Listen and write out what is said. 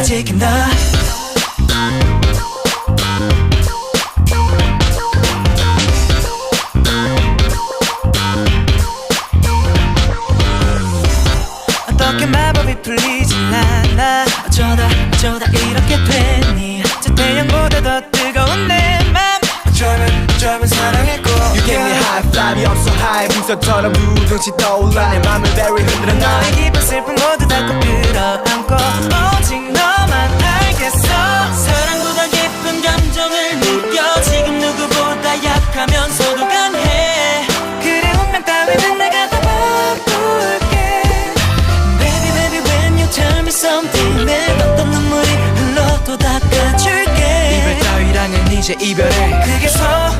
지킨다. 어떻게 마법이 풀리진 않아. 어쩌다 이렇게 됐니. 저 태양보다 더 뜨거운 내 맘. 어쩌면 사랑했고. You give me high five 없어 high 풍선처럼 두둥치 떠올라 내 맘을 very 흔들어 나. 너의 기쁜 슬픔 모두 다 꼭 끌어안고 오직 너만 알겠어. 사랑보다 깊은 감정을 느껴. 지금 누구보다 약하면서도 강해. 그래 운명 따위는 내가 다 바꿀게. Baby when you tell me something 내 어떤 눈물이 흘러도 닦아줄게. 이별 따위랑은 이제 이별해. 그게 서